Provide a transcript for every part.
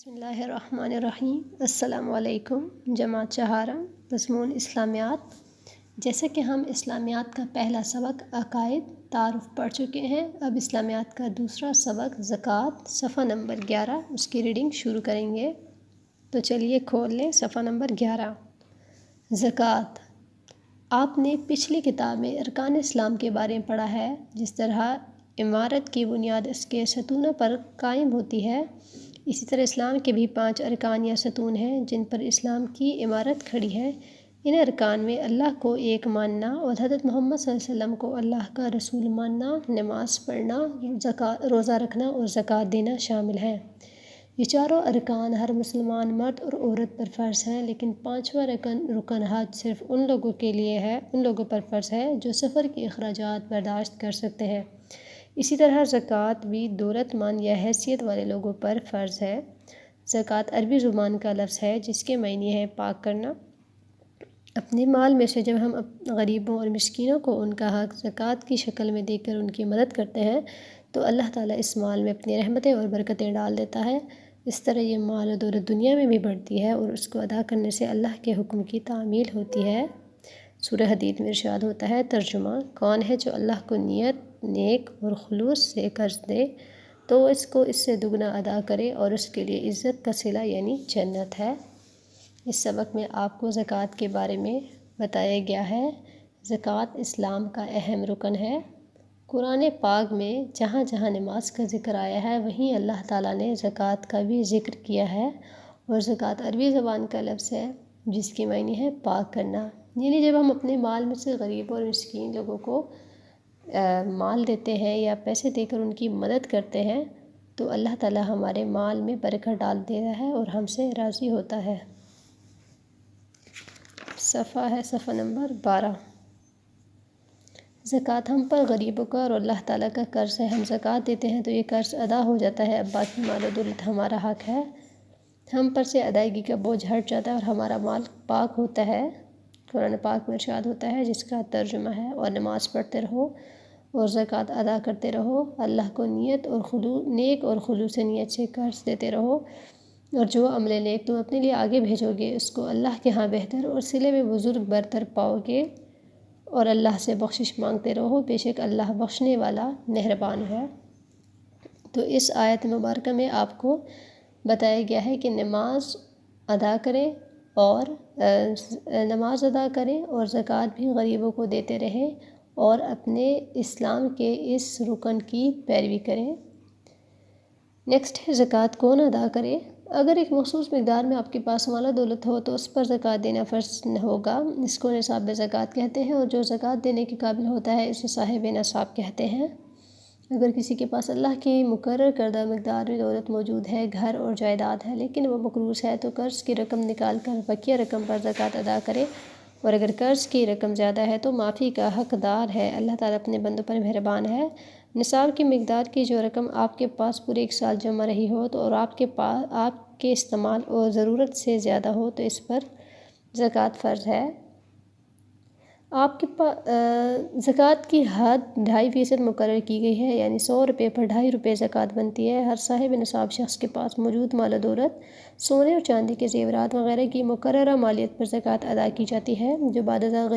بسم اللہ الرحمن الرحیم۔ السلام علیکم۔ جماعت چہارم مضمون اسلامیات۔ جیسا کہ ہم اسلامیات کا پہلا سبق عقائد تعارف پڑھ چکے ہیں، اب اسلامیات کا دوسرا سبق زکوٰۃ صفحہ نمبر 11 اس کی ریڈنگ شروع کریں گے۔ تو چلیے کھول لیں صفحہ نمبر 11۔ زکوٰۃ۔ آپ نے پچھلی کتاب میں ارکان اسلام کے بارے میں پڑھا ہے۔ جس طرح عمارت کی بنیاد اس کے ستونوں پر قائم ہوتی ہے، اسی طرح اسلام کے بھی 5 ارکان یا ستون ہیں جن پر اسلام کی عمارت کھڑی ہے۔ ان ارکان میں اللہ کو ایک ماننا اور حضرت محمد صلی اللہ علیہ وسلم کو اللہ کا رسول ماننا، نماز پڑھنا، روزہ رکھنا اور زکوٰۃ دینا شامل ہیں۔ یہ چاروں ارکان ہر مسلمان مرد اور عورت پر فرض ہیں، لیکن 5واں رکن حج صرف ان لوگوں پر فرض ہے جو سفر کے اخراجات برداشت کر سکتے ہیں۔ اسی طرح زکوٰۃ بھی دولت مند یا حیثیت والے لوگوں پر فرض ہے۔ زکوٰۃ عربی زبان کا لفظ ہے جس کے معنی ہے پاک کرنا۔ اپنے مال میں سے جب ہم غریبوں اور مسکینوں کو ان کا حق زکوٰۃ کی شکل میں دے کر ان کی مدد کرتے ہیں تو اللہ تعالیٰ اس مال میں اپنی رحمتیں اور برکتیں ڈال دیتا ہے۔ اس طرح یہ مال و دولت دنیا میں بھی بڑھتی ہے اور اس کو ادا کرنے سے اللہ کے حکم کی تعمیل ہوتی ہے۔ سورہ حدید میں ارشاد ہوتا ہے، ترجمہ: کون ہے جو اللہ کو نیت، نیک اور خلوص سے قرض دے تو وہ اس کو اس سے دگنا ادا کرے اور اس کے لیے عزت کا صلہ یعنی جنت ہے۔ اس سبق میں آپ کو زکوٰۃ کے بارے میں بتایا گیا ہے۔ زکوٰۃ اسلام کا اہم رکن ہے۔ قرآن پاک میں جہاں جہاں نماز کا ذکر آیا ہے وہیں اللہ تعالیٰ نے زکوٰۃ کا بھی ذکر کیا ہے، اور زکوٰۃ عربی زبان کا لفظ ہے جس کی معنی ہے پاک کرنا۔ یعنی جب ہم اپنے مال میں سے غریب اور مسکین لوگوں کو مال دیتے ہیں یا پیسے دے کر ان کی مدد کرتے ہیں تو اللہ تعالیٰ ہمارے مال میں برکت ڈال دیتا ہے اور ہم سے راضی ہوتا ہے۔ صفحہ نمبر 12۔ زکوٰۃ ہم پر غریبوں کا اور اللہ تعالیٰ کا قرض ہے۔ ہم زکوٰۃ دیتے ہیں تو یہ قرض ادا ہو جاتا ہے، اب باقی مال و دولت ہمارا حق ہے۔ ہم پر سے ادائیگی کا بوجھ ہٹ جاتا ہے اور ہمارا مال پاک ہوتا ہے۔ قرآن پاک میں ارشاد ہوتا ہے جس کا ترجمہ ہے، اور نماز پڑھتے رہو اور زکوٰۃ ادا کرتے رہو، اللہ کو نیک اور خلوص نیت سے قرض دیتے رہو، اور جو عمل نیک تم اپنے لیے آگے بھیجو گے اس کو اللہ کے ہاں بہتر اور صلے میں بزرگ برتر پاؤ گے، اور اللہ سے بخشش مانگتے رہو، بے شک اللہ بخشنے والا مہربان ہے۔ تو اس آیت مبارکہ میں آپ کو بتایا گیا ہے کہ نماز ادا کریں اور زکوٰۃ بھی غریبوں کو دیتے رہیں اور اپنے اسلام کے اس رکن کی پیروی کریں۔ نیکسٹ ہے زکوٰۃ کون ادا کرے۔ اگر ایک مخصوص مقدار میں آپ کے پاس مال و دولت ہو تو اس پر زکوٰۃ دینا فرض ہوگا، اس کو نصاب زکوٰۃ کہتے ہیں، اور جو زکوٰۃ دینے کے قابل ہوتا ہے اسے صاحب نصاب کہتے ہیں۔ اگر کسی کے پاس اللہ کی مقرر کردہ مقدار میں دولت موجود ہے، گھر اور جائیداد ہے، لیکن وہ مقروض ہے تو قرض کی رقم نکال کر بقیہ رقم پر زکوٰۃ ادا کرے، اور اگر قرض کی رقم زیادہ ہے تو معافی کا حقدار ہے۔ اللہ تعالیٰ اپنے بندوں پر مہربان ہے۔ نصاب کی مقدار کی جو رقم آپ کے پاس پورے 1 سال جمع رہی ہو تو اور آپ کے استعمال اور ضرورت سے زیادہ ہو تو اس پر زکوٰۃ فرض ہے۔ آپ کے پاس زکوٰۃ کی حد 2.5% مقرر کی گئی ہے، یعنی 100 روپے پر 2.5 روپے زکوٰۃ بنتی ہے۔ ہر صاحب نصاب شخص کے پاس موجود مال و دولت، سونے اور چاندی کے زیورات وغیرہ کی مقررہ مالیت پر زکوٰۃ ادا کی جاتی ہے، جو بعد ازاں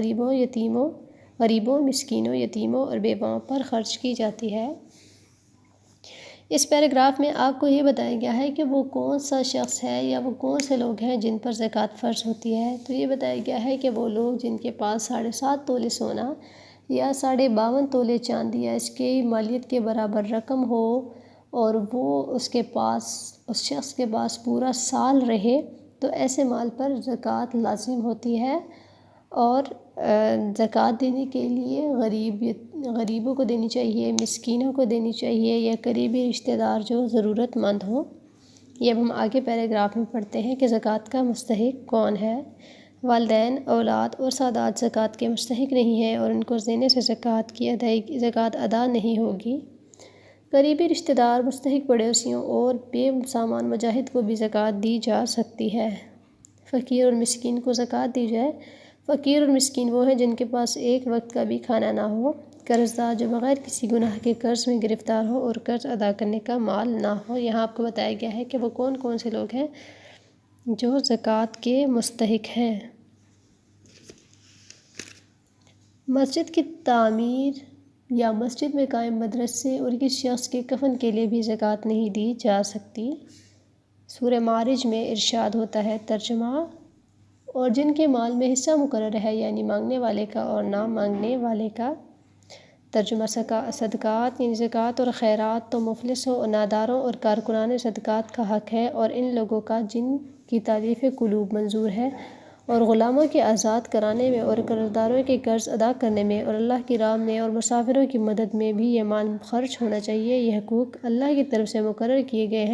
غریبوں، مسکینوں، یتیموں اور بیواؤں پر خرچ کی جاتی ہے۔ اس پیراگراف میں آپ کو یہ بتایا گیا ہے کہ وہ کون سا شخص ہے یا وہ کون سے لوگ ہیں جن پر زکوٰۃ فرض ہوتی ہے۔ تو یہ بتایا گیا ہے کہ وہ لوگ جن کے پاس 7.5 تولے سونا یا 52.5 تولے چاندی یا اس کی مالیت کے برابر رقم ہو، اور وہ اس شخص کے پاس پورا سال رہے تو ایسے مال پر زکوٰۃ لازم ہوتی ہے۔ اور زکوٰۃ دینے کے لیے غریبوں کو دینی چاہیے، مسکینوں کو دینی چاہیے، یا قریبی رشتہ دار جو ضرورت مند ہوں۔ یہ اب ہم آگے پیراگراف میں پڑھتے ہیں کہ زکوٰۃ کا مستحق کون ہے۔ والدین، اولاد اور سادات زکوٰۃ کے مستحق نہیں ہیں اور ان کو دینے سے زکوٰۃ ادا نہیں ہوگی۔ قریبی رشتہ دار، مستحق پڑوسیوں اور بے سامان مجاہد کو بھی زکوٰۃ دی جا سکتی ہے۔ فقیر اور مسکین کو زکوٰۃ دی جائے۔ فقیر اور مسکین وہ ہیں جن کے پاس ایک وقت کا بھی کھانا نہ ہو۔ قرض دار جو بغیر کسی گناہ کے قرض میں گرفتار ہو اور قرض ادا کرنے کا مال نہ ہو۔ یہاں آپ کو بتایا گیا ہے کہ وہ کون کون سے لوگ ہیں جو زکوٰۃ کے مستحق ہیں۔ مسجد کی تعمیر یا مسجد میں قائم مدرسے اور کسی شخص کے کفن کے لیے بھی زکوٰۃ نہیں دی جا سکتی۔ سورہ معارج میں ارشاد ہوتا ہے، ترجمہ: اور جن کے مال میں حصہ مقرر ہے، یعنی مانگنے والے کا اور نہ مانگنے والے کا۔ ترجمہ: صدقات یعنی زکوٰۃ اور خیرات تو مفلسوں اور ناداروں اور کارکنان صدقات کا حق ہے، اور ان لوگوں کا جن کی تالیف قلوب منظور ہے، اور غلاموں کے آزاد کرانے میں اور قرض داروں کے قرض ادا کرنے میں اور اللہ کی راہ میں اور مسافروں کی مدد میں بھی یہ مال خرچ ہونا چاہیے۔ یہ حقوق اللہ کی طرف سے مقرر کر دیے گئے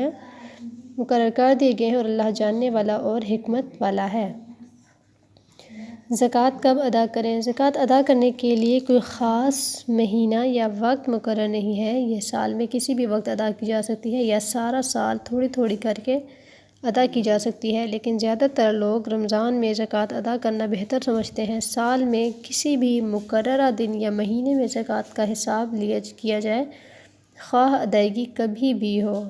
ہیں، اور اللہ جاننے والا اور حکمت والا ہے۔ زکوٰۃ کب ادا کریں؟ زکوٰۃ ادا کرنے کے لیے کوئی خاص مہینہ یا وقت مقرر نہیں ہے۔ یہ سال میں کسی بھی وقت ادا کی جا سکتی ہے یا سارا سال تھوڑی تھوڑی کر کے ادا کی جا سکتی ہے، لیکن زیادہ تر لوگ رمضان میں زکوٰۃ ادا کرنا بہتر سمجھتے ہیں۔ سال میں کسی بھی مقررہ دن یا مہینے میں زکوٰۃ کا حساب کیا جائے، خواہ ادائیگی کبھی بھی ہو۔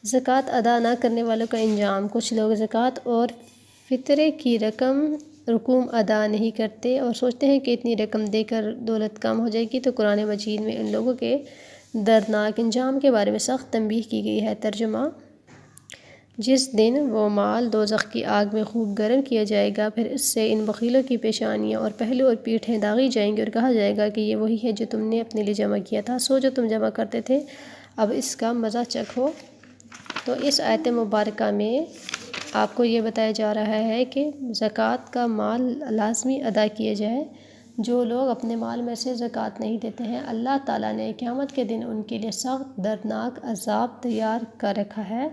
زکوٰۃ ادا نہ کرنے والوں کا انجام: کچھ لوگ زکوٰۃ اور فطرے کی رقوم ادا نہیں کرتے اور سوچتے ہیں کہ اتنی رقم دے کر دولت کم ہو جائے گی، تو قرآن مجید میں ان لوگوں کے دردناک انجام کے بارے میں سخت تنبیہ کی گئی ہے۔ ترجمہ: جس دن وہ مال دوزخ کی آگ میں خوب گرم کیا جائے گا، پھر اس سے ان بخیلوں کی پیشانیاں اور پہلو اور پیٹھیں داغی جائیں گی اور کہا جائے گا کہ یہ وہی ہے جو تم نے اپنے لیے جمع کیا تھا، جو تم جمع کرتے تھے، اب اس کا مزہ چکھو۔ تو اس آیت مبارکہ میں آپ کو یہ بتایا جا رہا ہے کہ زکوٰۃ کا مال لازمی ادا کیا جائے۔ جو لوگ اپنے مال میں سے زکوٰۃ نہیں دیتے ہیں، اللہ تعالیٰ نے قیامت کے دن ان کے لیے سخت دردناک عذاب تیار کر رکھا ہے۔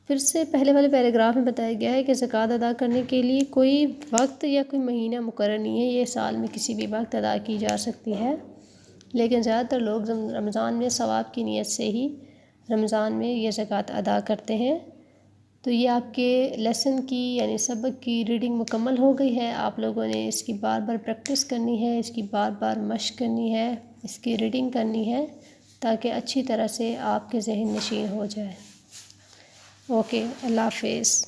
پھر سے پہلے والے پیراگراف میں بتایا گیا ہے کہ زکوٰۃ ادا کرنے کے لیے کوئی وقت یا کوئی مہینہ مقرر نہیں ہے، یہ سال میں کسی بھی وقت ادا کی جا سکتی ہے، لیکن زیادہ تر لوگ رمضان میں ثواب کی نیت سے ہی رمضان میں یہ زکوٰۃ ادا کرتے ہیں۔ تو یہ آپ کے لیسن کی یعنی سبق کی ریڈنگ مکمل ہو گئی ہے۔ آپ لوگوں نے اس کی بار بار پریکٹس کرنی ہے، اس کی بار بار مشق کرنی ہے، اس کی ریڈنگ کرنی ہے، تاکہ اچھی طرح سے آپ کے ذہن نشین ہو جائے۔ اوکے، اللہ حافظ۔